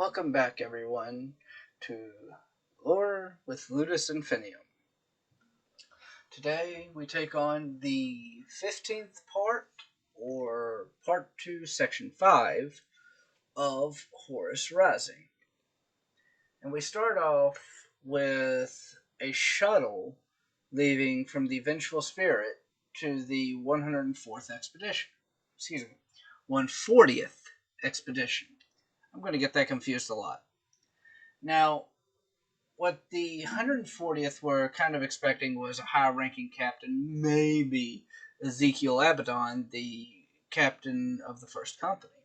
Welcome back, everyone, to Lore with Ludus Infinium. Today we take on the 15th part, or Part 2, Section 5, of Horus Rising. And we start off with a shuttle leaving from the Vengeful Spirit to the 104th expedition. 140th expedition. I'm going to get that confused a lot. Now, what the 140th were kind of expecting was a high-ranking captain, maybe Ezekiel Abaddon, the captain of the first company,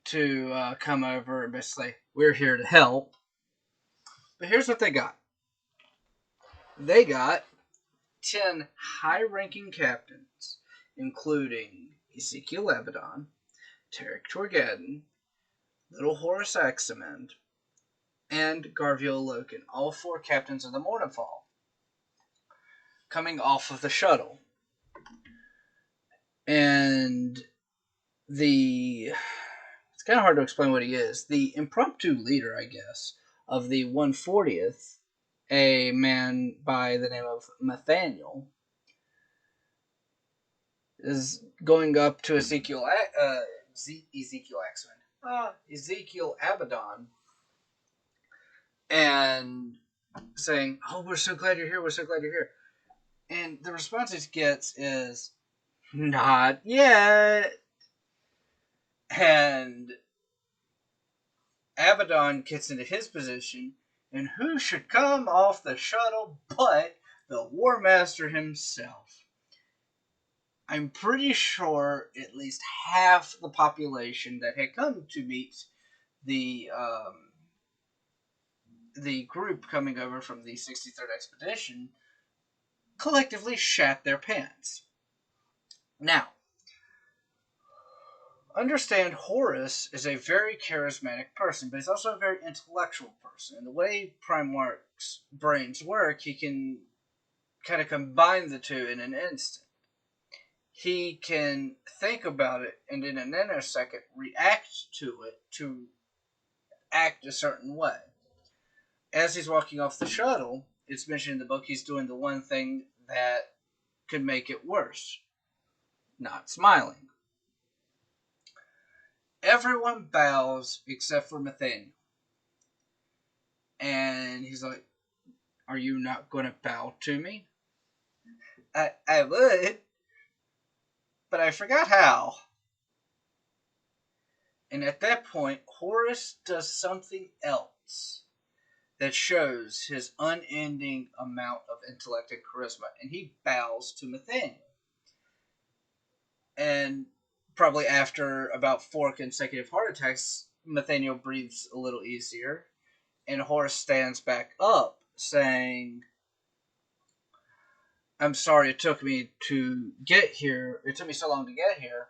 to come over and basically, we're here to help. But here's what they got. They got 10 high-ranking captains, including Ezekiel Abaddon, Tarek Torgadon, Little Horus Aximand, and Garviel Loken, all 4 captains of the mournival, coming off of the shuttle. And it's kind of hard to explain what he is. The impromptu leader, I guess, of the 140th, a man by the name of Nathaniel, is going up to Ezekiel Abaddon, and saying, "Oh, we're so glad you're here. We're so glad you're here." And the response he gets is, "Not yet." And Abaddon gets into his position, and who should come off the shuttle but the Warmaster himself? I'm pretty sure at least half the population that had come to meet the group coming over from the 63rd expedition collectively shat their pants. Now, understand Horus is a very charismatic person, but he's also a very intellectual person. And the way Primarch's brains work, he can kind of combine the two in an instant. He can think about it and in a nanosecond react to it to act a certain way. As he's walking off the shuttle, it's mentioned in the book he's doing the one thing that could make it worse. Not smiling. Everyone bows except for Nathaniel. And he's like, "Are you not going to bow to me?" I would, but I forgot how. And at that point, Horus does something else that shows his unending amount of intellect and charisma, and he bows to Nathaniel. And probably after about 4 consecutive heart attacks, Nathaniel breathes a little easier, and Horus stands back up, saying, "I'm sorry it took me to get here. It took me so long to get here."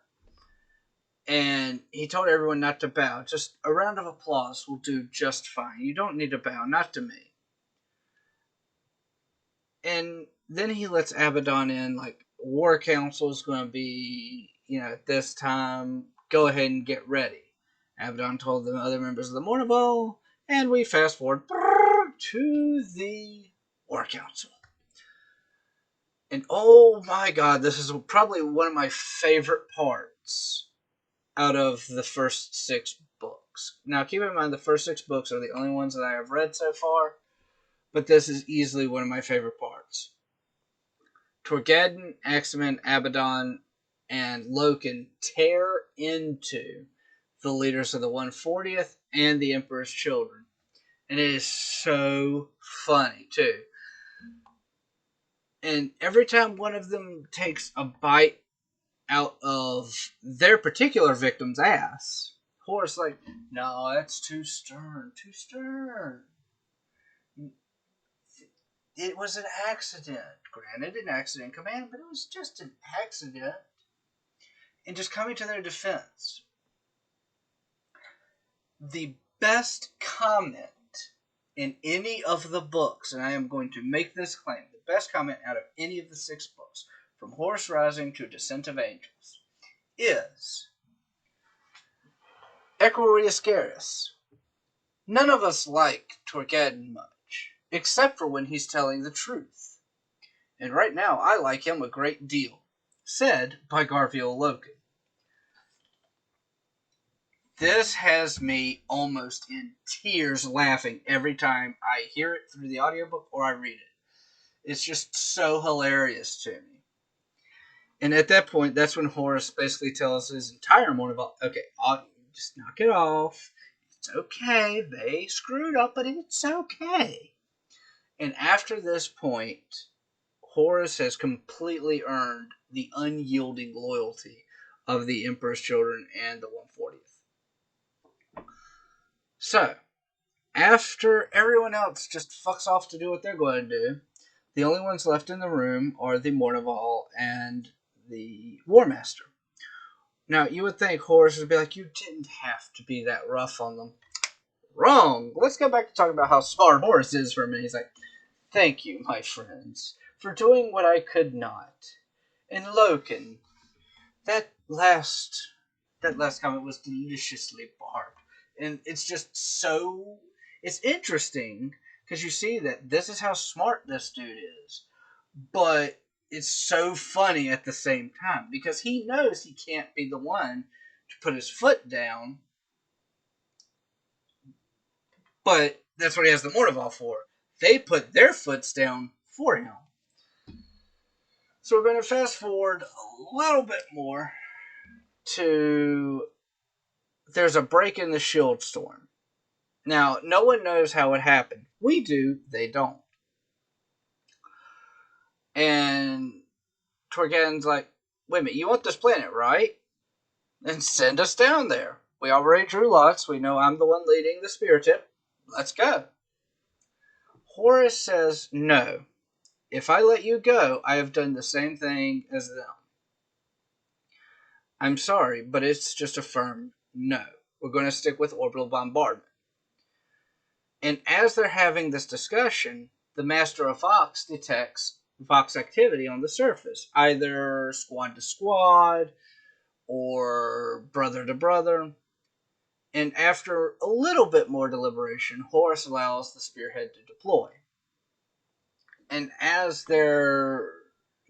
And he told everyone not to bow. Just a round of applause will do just fine. You don't need to bow, not to me. And then he lets Abaddon in, like, War Council is going to be, at this time, go ahead and get ready. Abaddon told the other members of the mournival, and we fast forward to the War Council. And oh my god, this is probably one of my favorite parts out of the first 6 books. Now, keep in mind, the first 6 books are the only ones that I have read so far, but this is easily one of my favorite parts. Torgadon, Aximand, Abaddon, and Loken tear into the leaders of the 140th and the Emperor's Children. And it is so funny, too. And every time one of them takes a bite out of their particular victim's ass, Horus like, "No, that's too stern, too stern. It was an accident. Granted, an accident command, but it was just an accident." And just coming to their defense, the best comment in any of the books, and I am going to make this claim, the best comment out of any of the 6 books, from Horus Rising to Descent of Angels, is Equiriuscarus. None of us like Torquaden much, except for when he's telling the truth. And right now I like him a great deal. Said by Garfield Logan. This has me almost in tears laughing every time I hear it through the audiobook or I read it. It's just so hilarious to me. And at that point, that's when Horus basically tells his entire mournival, okay, just knock it off. It's okay. They screwed up, but it's okay. And after this point, Horus has completely earned the unyielding loyalty of the Emperor's Children and the 140th. So, after everyone else just fucks off to do what they're going to do, the only ones left in the room are the mournival and the Warmaster. Now, you would think Horus would be like, you didn't have to be that rough on them. Wrong. Let's go back to talking about how smart Horus is for a minute. He's like, thank you, my friends, for doing what I could not. And Loken, that last comment was deliciously barbed. And it's just so... It's interesting, because you see that this is how smart this dude is. But it's so funny at the same time, because he knows he can't be the one to put his foot down. But that's what he has the mournival for. They put their foots down for him. So we're going to fast forward a little bit more to... There's a break in the shield storm. Now, no one knows how it happened. We do, they don't. And Torquaden's like, wait a minute, you want this planet, right? Then send us down there. We already drew lots. We know I'm the one leading the spear tip. Let's go. Horus says, no. If I let you go, I have done the same thing as them. I'm sorry, but it's just a firm no. We're going to stick with orbital bombardment. And as they're having this discussion, the Master of Vox detects Vox activity on the surface, either squad to squad or brother to brother. And after a little bit more deliberation, Horus allows the spearhead to deploy. And as they're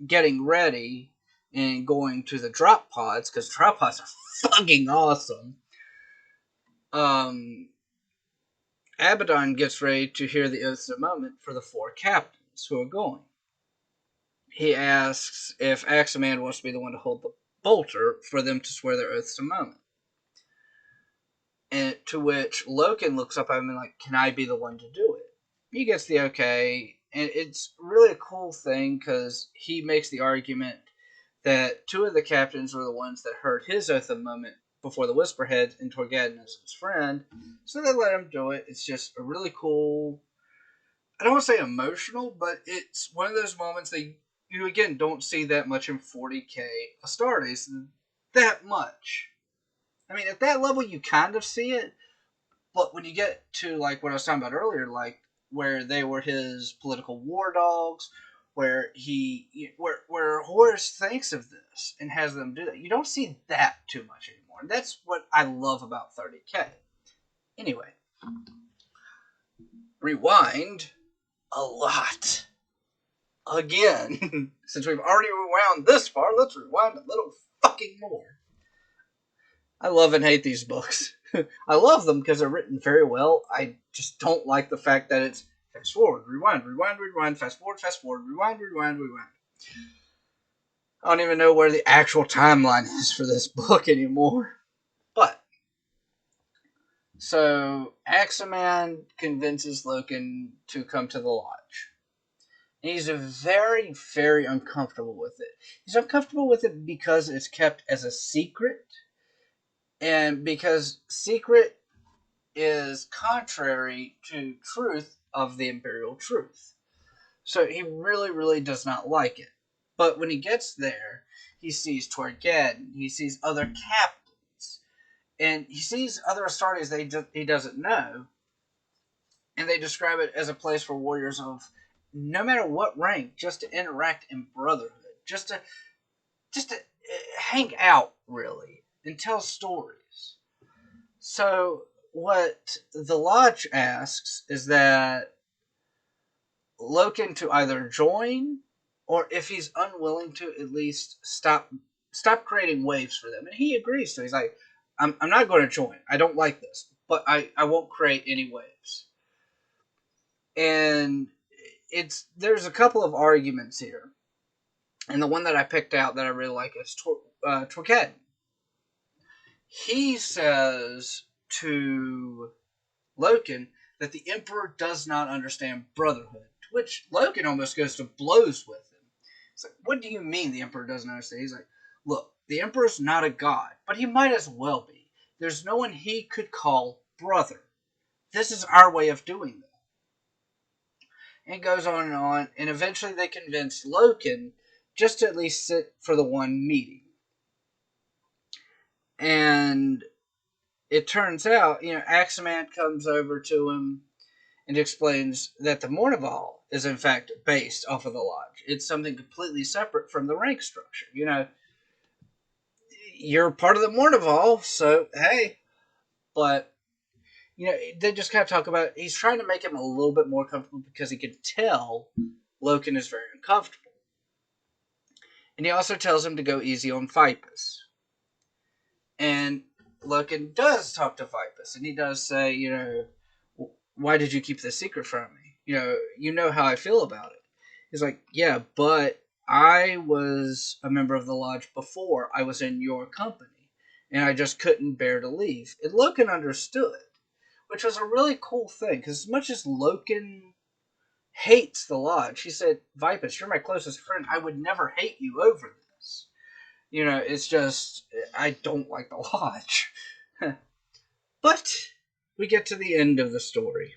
getting ready and going to the drop pods, because drop pods are fucking awesome, Abaddon gets ready to hear the oaths of moment for the 4 captains who are going. He asks if Axeman wants to be the one to hold the bolter for them to swear their oaths of moment. And to which Loken looks up at him and like, can I be the one to do it? He gets the okay, and it's really a cool thing because he makes the argument that 2 of the captains were the ones that heard his oath of moment before the Whisperhead and Torquaden as his friend, so they let him do it. It's just a really cool, I don't want to say emotional, but it's one of those moments that you again don't see that much in 40k Astartes, that much. I mean, at that level you kind of see it, but when you get to like what I was talking about earlier, like where they were his political war dogs, where Horus thinks of this and has them do that, you don't see that too much anymore. And that's what I love about 30k. Anyway, rewind a lot. Again, since we've already rewound this far, let's rewind a little fucking more. I love and hate these books. I love them because they're written very well. I just don't like the fact that it's fast forward, rewind, rewind, rewind, fast forward, rewind, rewind, rewind. I don't even know where the actual timeline is for this book anymore. But, so, Axeman convinces Loken to come to the lodge. And he's very, very uncomfortable with it. He's uncomfortable with it because it's kept as a secret, and because secret is contrary to truth of the imperial truth. So he really, really does not like it. But when he gets there, he sees Torquaden, he sees other captains, and he sees other Astartes that he doesn't know, and they describe it as a place for warriors of no matter what rank, just to interact in brotherhood, just to hang out, really, and tell stories. So what the Lodge asks is that Loken to either join, or if he's unwilling to, at least stop creating waves for them. And he agrees to. He's like, I'm not going to join. I don't like this, but I won't create any waves. And there's a couple of arguments here, and the one that I picked out that I really like is Torqued. He says to Loken that the Emperor does not understand brotherhood, to which Loken almost goes to blows with him. It's like, what do you mean the Emperor doesn't understand? He's like, look, the Emperor's not a god, but he might as well be. There's no one he could call brother. This is our way of doing that. And goes on, and eventually they convince Loken just to at least sit for the one meeting. And it turns out, Axeman comes over to him and explains that the mournival is in fact based off of the Lodge. It's something completely separate from the rank structure. You're part of the mournival, so hey. But, they just kind of talk about, he's trying to make him a little bit more comfortable because he can tell Loken is very uncomfortable. And he also tells him to go easy on Vipus. And Loken does talk to Vipus, and he does say, why did you keep this secret from me? You know how I feel about it. He's like, yeah, but I was a member of the Lodge before I was in your company, and I just couldn't bear to leave. And Loken understood, which was a really cool thing, because as much as Loken hates the Lodge, he said, Vipus, you're my closest friend. I would never hate you over this. It's just, I don't like the Lodge. But we get to the end of the story.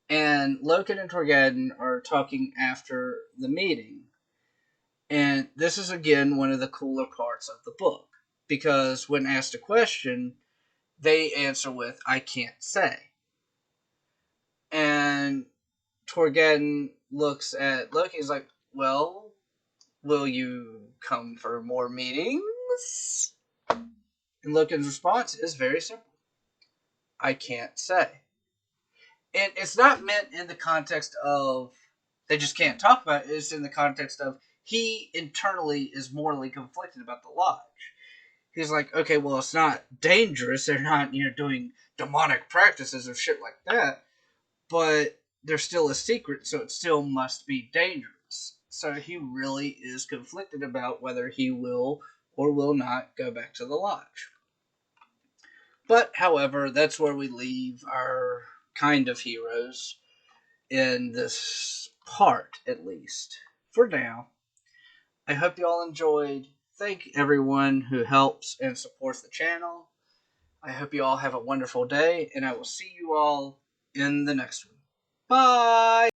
And Loken and Torqued are talking after the meeting. And this is, again, one of the cooler parts of the book. Because when asked a question, they answer with, I can't say. And Torqued looks at Loki. He's like, well, will you come for more meetings? And Loken's response is very simple. I can't say. And it's not meant in the context of they just can't talk about it. It's in the context of he internally is morally conflicted about the Lodge. He's like, okay, well, it's not dangerous. They're not, doing demonic practices or shit like that. But they're still a secret, so it still must be dangerous. So he really is conflicted about whether he will or will not go back to the Lodge. But, however, that's where we leave our kind of heroes in this part, at least, for now. I hope you all enjoyed. Thank everyone who helps and supports the channel. I hope you all have a wonderful day, and I will see you all in the next one. Bye!